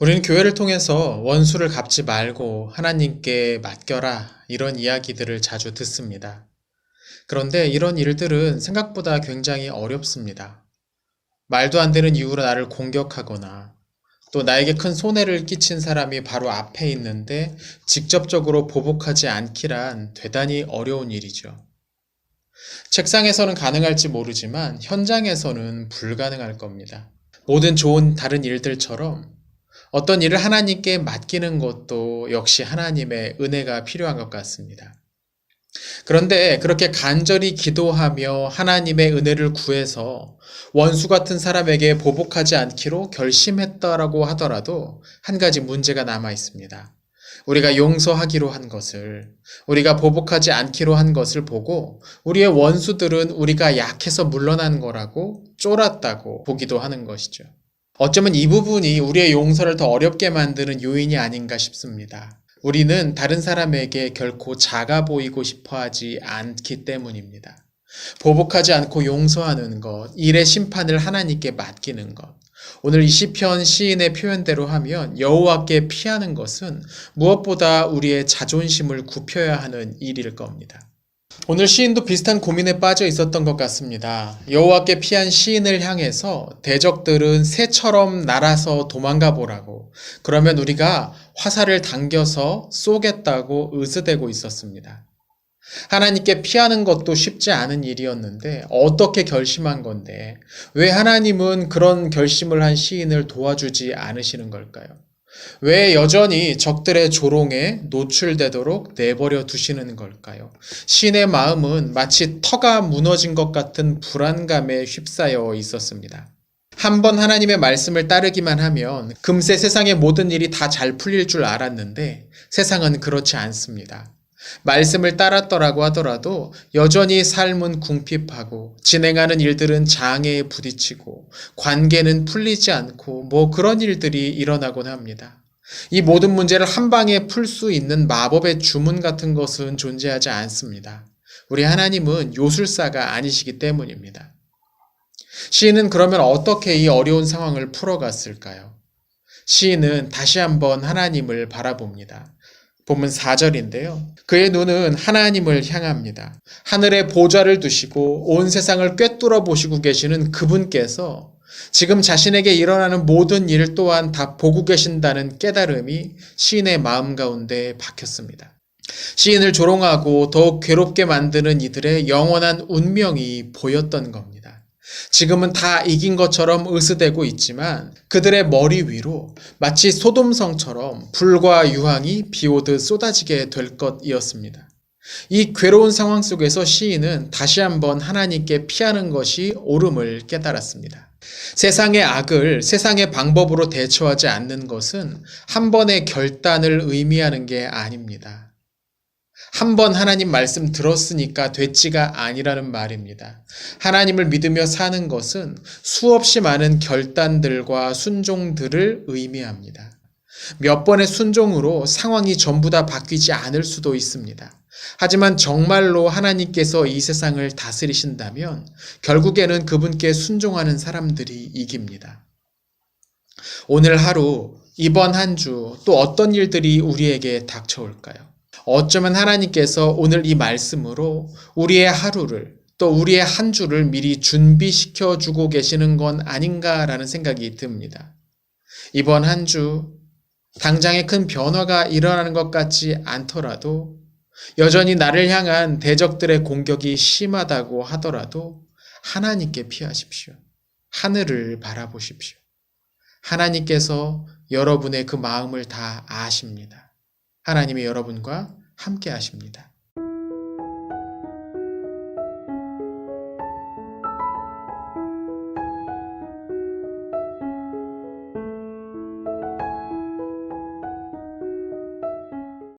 우리는 교회를 통해서 원수를 갚지 말고 하나님께 맡겨라 이런 이야기들을 자주 듣습니다. 그런데 이런 일들은 생각보다 굉장히 어렵습니다. 말도 안 되는 이유로 나를 공격하거나 또 나에게 큰 손해를 끼친 사람이 바로 앞에 있는데 직접적으로 보복하지 않기란 대단히 어려운 일이죠. 책상에서는 가능할지 모르지만 현장에서는 불가능할 겁니다. 모든 좋은 다른 일들처럼 어떤 일을 하나님께 맡기는 것도 역시 하나님의 은혜가 필요한 것 같습니다. 그런데 그렇게 간절히 기도하며 하나님의 은혜를 구해서 원수 같은 사람에게 보복하지 않기로 결심했다라고 하더라도 한 가지 문제가 남아 있습니다. 우리가 용서하기로 한 것을, 우리가 보복하지 않기로 한 것을 보고 우리의 원수들은 우리가 약해서 물러난 거라고 쫄았다고 보기도 하는 것이죠. 어쩌면 이 부분이 우리의 용서를 더 어렵게 만드는 요인이 아닌가 싶습니다. 우리는 다른 사람에게 결코 작아 보이고 싶어 하지 않기 때문입니다. 보복하지 않고 용서하는 것, 일의 심판을 하나님께 맡기는 것. 오늘 이 시편 시인의 표현대로 하면 여호와께 피하는 것은 무엇보다 우리의 자존심을 굽혀야 하는 일일 겁니다. 오늘 시인도 비슷한 고민에 빠져 있었던 것 같습니다. 여호와께 피한 시인을 향해서 대적들은 새처럼 날아서 도망가 보라고, 그러면 우리가 화살을 당겨서 쏘겠다고 으스대고 있었습니다. 하나님께 피하는 것도 쉽지 않은 일이었는데 어떻게 결심한 건데 왜 하나님은 그런 결심을 한 시인을 도와주지 않으시는 걸까요? 왜 여전히 적들의 조롱에 노출되도록 내버려 두시는 걸까요? 시인의 마음은 마치 터가 무너진 것 같은 불안감에 휩싸여 있었습니다. 한번 하나님의 말씀을 따르기만 하면 금세 세상의 모든 일이 다 잘 풀릴 줄 알았는데 세상은 그렇지 않습니다. 말씀을 따랐더라고 하더라도 여전히 삶은 궁핍하고 진행하는 일들은 장애에 부딪히고 관계는 풀리지 않고 그런 일들이 일어나곤 합니다. 이 모든 문제를 한 방에 풀 수 있는 마법의 주문 같은 것은 존재하지 않습니다. 우리 하나님은 요술사가 아니시기 때문입니다. 시인은 그러면 어떻게 이 어려운 상황을 풀어갔을까요? 시인은 다시 한번 하나님을 바라봅니다. 본문 4절인데요. 그의 눈은 하나님을 향합니다. 하늘에 보좌를 두시고 온 세상을 꿰뚫어 보시고 계시는 그분께서 지금 자신에게 일어나는 모든 일 또한 다 보고 계신다는 깨달음이 시인의 마음 가운데 박혔습니다. 시인을 조롱하고 더욱 괴롭게 만드는 이들의 영원한 운명이 보였던 겁니다. 지금은 다 이긴 것처럼 으스대고 있지만 그들의 머리 위로 마치 소돔성처럼 불과 유황이 비오듯 쏟아지게 될 것이었습니다. 이 괴로운 상황 속에서 시인은 다시 한번 하나님께 피하는 것이 옳음을 깨달았습니다. 세상의 악을 세상의 방법으로 대처하지 않는 것은 한 번의 결단을 의미하는 게 아닙니다. 한 번 하나님 말씀 들었으니까 됐지가 아니라는 말입니다. 하나님을 믿으며 사는 것은 수없이 많은 결단들과 순종들을 의미합니다. 몇 번의 순종으로 상황이 전부 다 바뀌지 않을 수도 있습니다. 하지만 정말로 하나님께서 이 세상을 다스리신다면 결국에는 그분께 순종하는 사람들이 이깁니다. 오늘 하루, 이번 한 주 또 어떤 일들이 우리에게 닥쳐올까요? 어쩌면 하나님께서 오늘 이 말씀으로 우리의 하루를 또 우리의 한 주를 미리 준비시켜 주고 계시는 건 아닌가라는 생각이 듭니다. 이번 한 주 당장의 큰 변화가 일어나는 것 같지 않더라도 여전히 나를 향한 대적들의 공격이 심하다고 하더라도 하나님께 피하십시오. 하늘을 바라보십시오. 하나님께서 여러분의 그 마음을 다 아십니다. 하나님이 여러분과 함께 하십니다.